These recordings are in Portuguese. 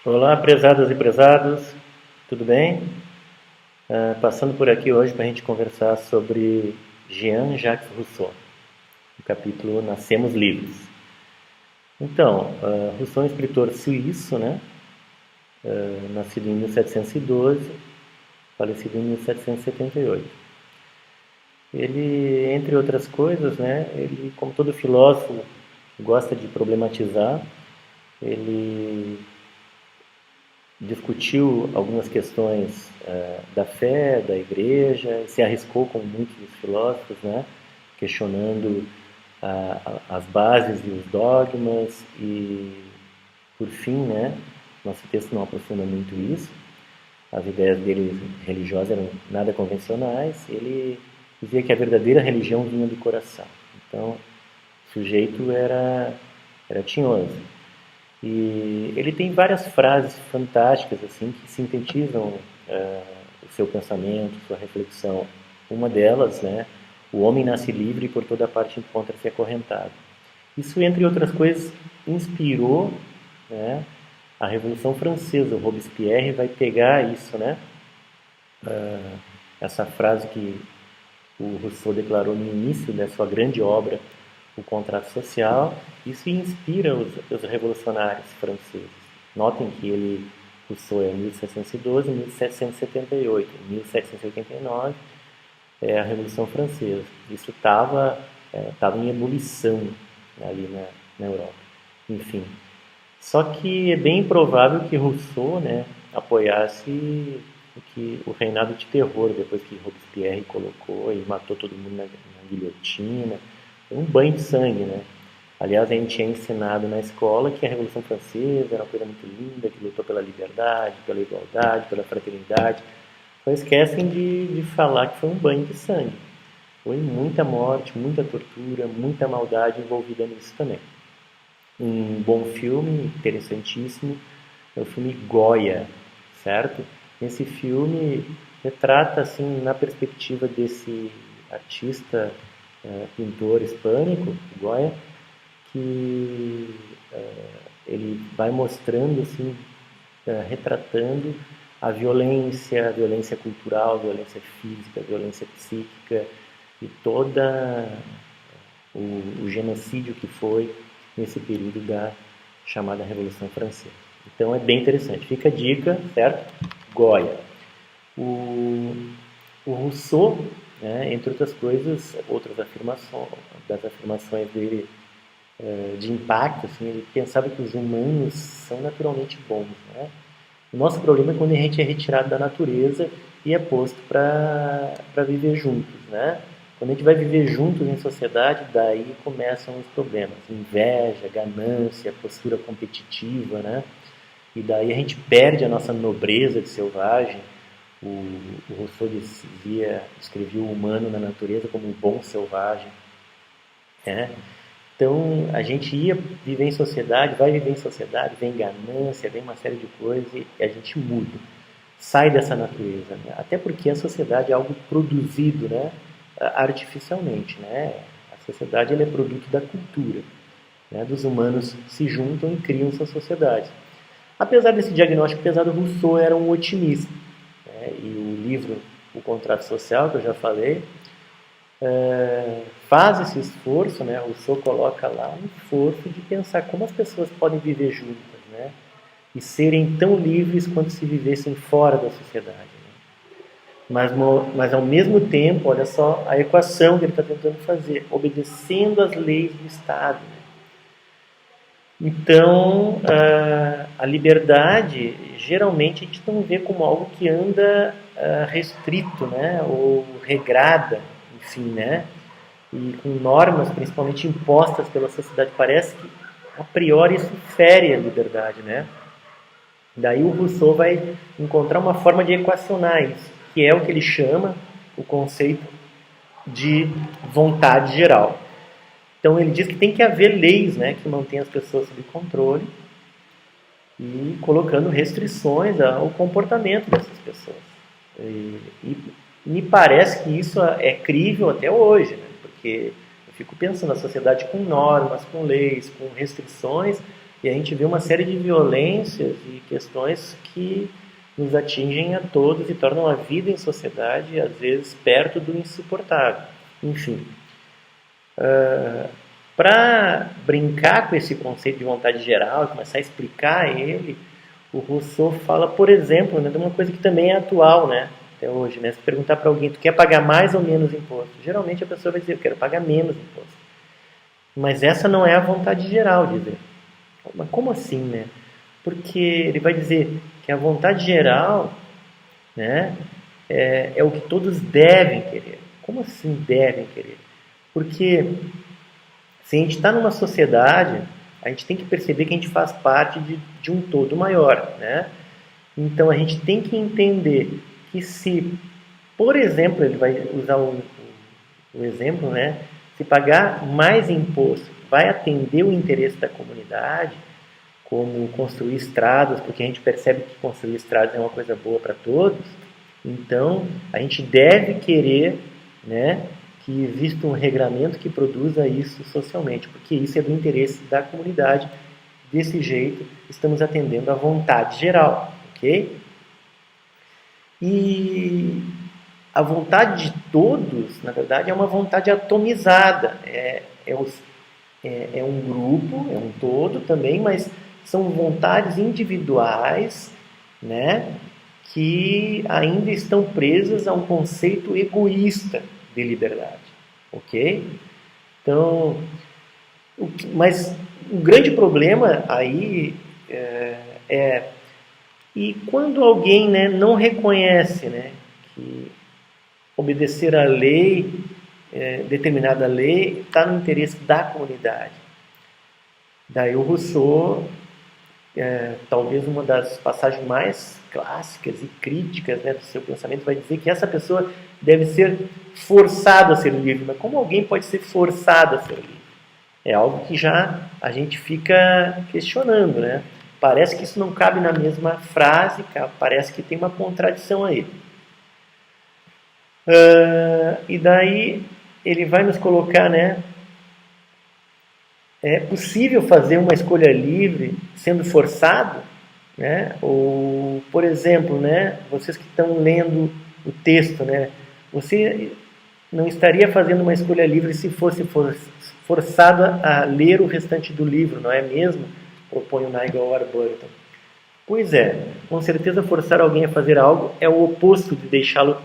Olá, prezadas e prezados, tudo bem? Passando por aqui hoje para a gente conversar sobre Jean-Jacques Rousseau, no capítulo Nascemos Livres. Então, Rousseau é um escritor suíço, né? Nascido em 1712, falecido em 1778. Ele, entre outras coisas, né? Ele, como todo filósofo, gosta de problematizar. Ele discutiu algumas questões da fé, da igreja, se arriscou como muitos dos filósofos, né, questionando as bases e os dogmas e, por fim, né, nosso texto não aprofunda muito isso, as ideias dele religiosas eram nada convencionais, ele dizia que a verdadeira religião vinha do coração. Então, o sujeito era tinhoso. E ele tem várias frases fantásticas assim que sintetizam o seu pensamento, sua reflexão. Uma delas, né, o homem nasce livre e por toda parte encontra-se acorrentado. Isso, entre outras coisas, inspirou, né, a Revolução Francesa. O Robespierre vai pegar isso, né, essa frase que o Rousseau declarou no início da sua grande obra, O Contrato Social. Isso inspira os revolucionários franceses. Notem que Rousseau é 1712, 1778, 1789 é a Revolução Francesa. Isso estava em ebulição ali na Europa. Enfim, só que é bem improvável que Rousseau, né, apoiasse o reinado de terror depois que Robespierre colocou e matou todo mundo na guilhotina. Um banho de sangue, né? Aliás, a gente é ensinado na escola que a Revolução Francesa era uma coisa muito linda, que lutou pela liberdade, pela igualdade, pela fraternidade. Só esquecem de falar que foi um banho de sangue. Foi muita morte, muita tortura, muita maldade envolvida nisso também. Um bom filme, interessantíssimo, é o filme Goya, certo? Esse filme retrata, assim, na perspectiva desse artista, pintor hispânico, Goya, que ele vai mostrando, assim, retratando a violência cultural, a violência física, a violência psíquica e toda o genocídio que foi nesse período da chamada Revolução Francesa. Então é bem interessante. Fica a dica, certo? Goya. O Rousseau, né, entre outras coisas, das afirmações dele de impacto, assim, ele pensava que os humanos são naturalmente bons, né? O nosso problema é quando a gente é retirado da natureza e é posto para viver juntos, né? Quando a gente vai viver juntos em sociedade, daí começam os problemas. Inveja, ganância, postura competitiva, né? E daí a gente perde a nossa nobreza de selvagem. O Rousseau escrevia o humano na natureza como um bom selvagem, né? Então, a gente ia viver em sociedade, vai viver em sociedade, vem ganância, vem uma série de coisas e a gente muda, sai dessa natureza, né? Até porque a sociedade é algo produzido, né, artificialmente, né? A sociedade ela é produto da cultura, né? Dos humanos se juntam e criam suas sociedades. Apesar desse diagnóstico pesado, Rousseau era um otimista, né? E o livro O Contrato Social, que eu já falei, faz esse esforço, né? O Rousseau coloca lá um esforço de pensar como as pessoas podem viver juntas, né? E serem tão livres quanto se vivessem fora da sociedade. Né? Mas ao mesmo tempo, olha só a equação que ele está tentando fazer, obedecendo às leis do Estado. Né? Então, a liberdade, geralmente a gente não vê como algo que anda restrito, né? Ou regrada, enfim, né? E com normas, principalmente impostas pela sociedade. Parece que, a priori, isso fere a liberdade, né? Daí o Rousseau vai encontrar uma forma de equacionar isso, que é o que ele chama o conceito de vontade geral. Então ele diz que tem que haver leis, né, que mantenham as pessoas sob controle e colocando restrições ao comportamento dessas pessoas. E me parece que isso é crível até hoje, né? Porque eu fico pensando na sociedade com normas, com leis, com restrições, E a gente vê uma série de violências e questões que nos atingem a todos e tornam a vida em sociedade, às vezes, perto do insuportável. Enfim, para brincar com esse conceito de vontade geral e começar a explicar ele, o Rousseau fala, por exemplo, né, de uma coisa que também é atual, né, até hoje. Né, se perguntar para alguém, tu quer pagar mais ou menos imposto? Geralmente a pessoa vai dizer, eu quero pagar menos imposto. Mas essa não é a vontade geral, diz ele. Mas como assim, né? Porque ele vai dizer que a vontade geral, né, é o que todos devem querer. Como assim devem querer? Porque se a gente está numa sociedade, a gente tem que perceber que a gente faz parte de um todo maior, né? Então a gente tem que entender que se, por exemplo, ele vai usar o exemplo, né? Se pagar mais imposto vai atender o interesse da comunidade, como construir estradas, porque a gente percebe que construir estradas é uma coisa boa para todos, então a gente deve querer, né, que exista um regramento que produza isso socialmente, porque isso é do interesse da comunidade. Desse jeito, estamos atendendo à vontade geral, ok? E a vontade de todos, na verdade, é uma vontade atomizada. É um grupo, é um todo também, mas são vontades individuais, né, que ainda estão presas a um conceito egoísta de liberdade, ok? Então, mas o grande problema aí e quando alguém, né, não reconhece, né, que obedecer à lei, determinada lei, está no interesse da comunidade. Daí o Rousseau, talvez uma das passagens mais clássicas e críticas, né, do seu pensamento, vai dizer que essa pessoa deve ser forçada a ser livre. Mas como alguém pode ser forçado a ser livre? É algo que já a gente fica questionando, né? Parece que isso não cabe na mesma frase, parece que tem uma contradição aí. E daí ele vai nos colocar, né? É possível fazer uma escolha livre sendo forçado, né? Ou, por exemplo, né? Vocês que estão lendo o texto, né? Você não estaria fazendo uma escolha livre se fosse forçado a ler o restante do livro, não é mesmo? Propõe o Nigel Warburton. Pois é, com certeza forçar alguém a fazer algo é o oposto de deixá-lo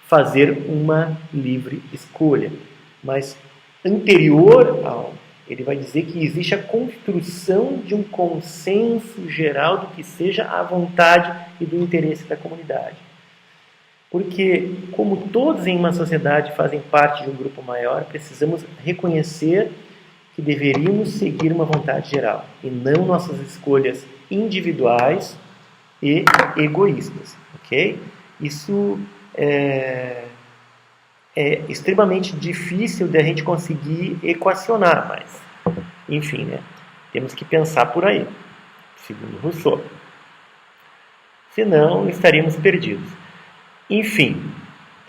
fazer uma livre escolha. Mas anterior ao, ele vai dizer que existe a construção de um consenso geral do que seja a vontade e do interesse da comunidade. Porque, como todos em uma sociedade fazem parte de um grupo maior, precisamos reconhecer que deveríamos seguir uma vontade geral e não nossas escolhas individuais e egoístas, ok? Isso é extremamente difícil de a gente conseguir equacionar, mas, enfim, né? Temos que pensar por aí, segundo Rousseau. Senão, estaríamos perdidos. Enfim,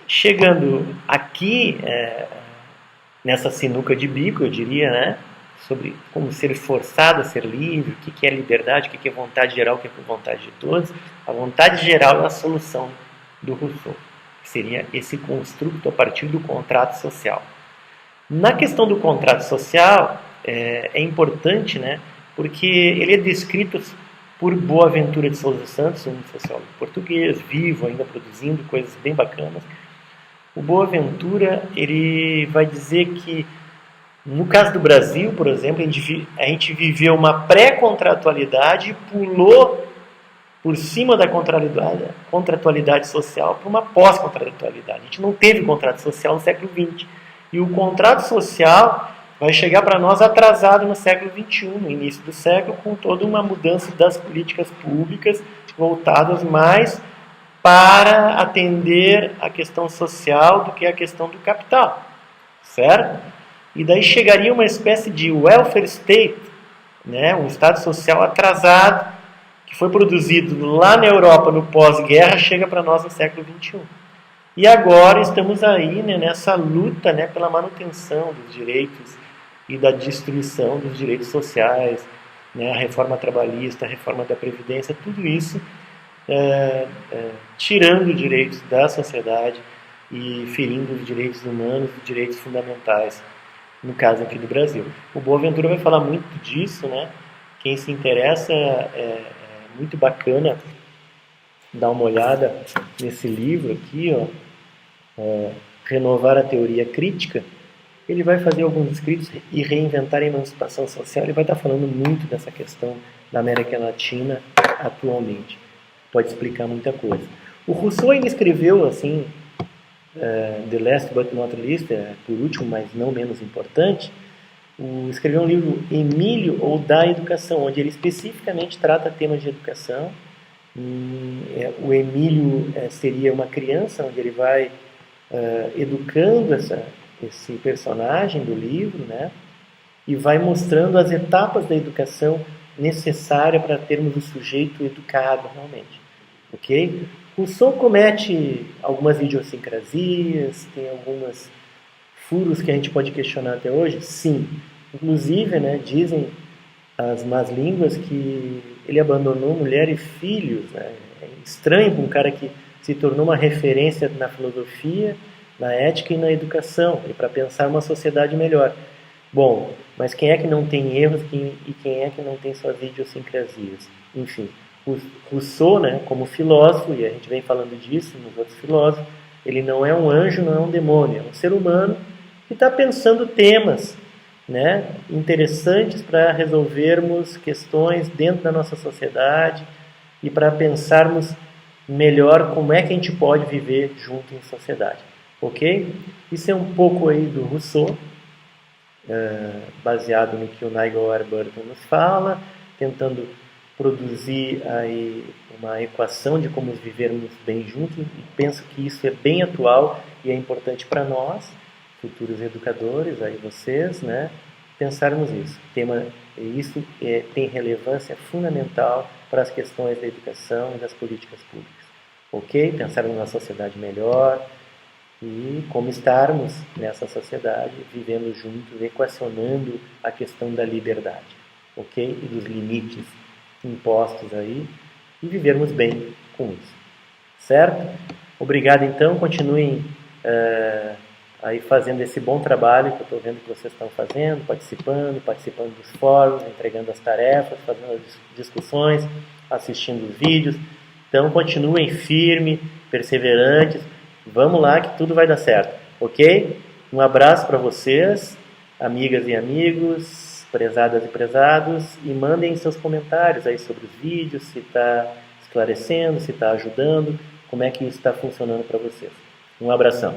chegando aqui nessa sinuca de bico, eu diria, né? Sobre como ser forçado a ser livre, o que é liberdade, o que é vontade geral, o que é vontade de todos. A vontade geral é a solução do Rousseau, que seria esse construto a partir do contrato social. Na questão do contrato social, é importante, né? Porque ele é descrito por Boaventura de Sousa Santos, um sociólogo português, vivo, ainda produzindo coisas bem bacanas. O Boaventura, ele vai dizer que, no caso do Brasil, por exemplo, a gente viveu uma pré-contratualidade e pulou por cima da contratualidade social para uma pós-contratualidade. A gente não teve contrato social no século XX. E o contrato social vai chegar para nós atrasado no século XXI, no início do século, com toda uma mudança das políticas públicas voltadas mais para atender a questão social do que a questão do capital, certo? E daí chegaria uma espécie de welfare state, né? Um estado social atrasado, que foi produzido lá na Europa no pós-guerra, chega para nós no século XXI. E agora estamos aí, né, nessa luta, né, pela manutenção dos direitos e da destruição dos direitos sociais né, a reforma trabalhista, a reforma da Previdência, tudo isso tirando direitos da sociedade e ferindo os direitos humanos, os direitos fundamentais, no caso aqui do Brasil. O Boaventura vai falar muito disso, né? Quem se interessa é muito bacana dar uma olhada nesse livro aqui, ó, Renovar a Teoria Crítica. Ele vai fazer alguns escritos e reinventar a emancipação social. Ele vai estar falando muito dessa questão da América Latina atualmente. Pode explicar muita coisa. O Rousseau ele escreveu assim, The Last But Not Least, por último, mas não menos importante, escreveu um livro Emílio ou da Educação, onde ele especificamente trata temas de educação. O Emílio seria uma criança, onde ele vai educando esse personagem do livro, né? E vai mostrando as etapas da educação necessária para termos o sujeito educado realmente. Ok? Rousseau comete algumas idiosincrasias, tem alguns furos que a gente pode questionar até hoje? Sim. Inclusive, né, dizem as más línguas que ele abandonou mulher e filhos. Né? É estranho para um cara que se tornou uma referência na filosofia, na ética e na educação, e para pensar uma sociedade melhor. Bom, mas quem é que não tem erros e quem é que não tem suas idiosincrasias? Enfim, Rousseau, né, como filósofo, e a gente vem falando disso nos outros filósofos, ele não é um anjo, não é um demônio, é um ser humano que está pensando temas, né, interessantes para resolvermos questões dentro da nossa sociedade e para pensarmos melhor como é que a gente pode viver junto em sociedade. Ok? Isso é um pouco aí do Rousseau, baseado no que o Nigel Warburton nos fala, tentando produzir aí uma equação de como vivermos bem juntos, e penso que isso é bem atual e é importante para nós, futuros educadores, aí vocês, né, pensarmos isso. Isso tem relevância fundamental para as questões da educação e das políticas públicas. Ok? Pensarmos numa sociedade melhor e como estarmos nessa sociedade, vivendo juntos, equacionando a questão da liberdade, ok? E dos limites impostos aí, e vivermos bem com isso, certo? Obrigado então, continuem aí fazendo esse bom trabalho que eu estou vendo que vocês estão fazendo, participando dos fóruns, entregando as tarefas, fazendo as discussões, assistindo os vídeos. Então continuem firmes, perseverantes, vamos lá que tudo vai dar certo, ok? Um abraço para vocês, amigas e amigos, prezadas e prezados, e mandem seus comentários aí sobre os vídeos, se está esclarecendo, se está ajudando, como é que isso está funcionando para vocês. Um abração.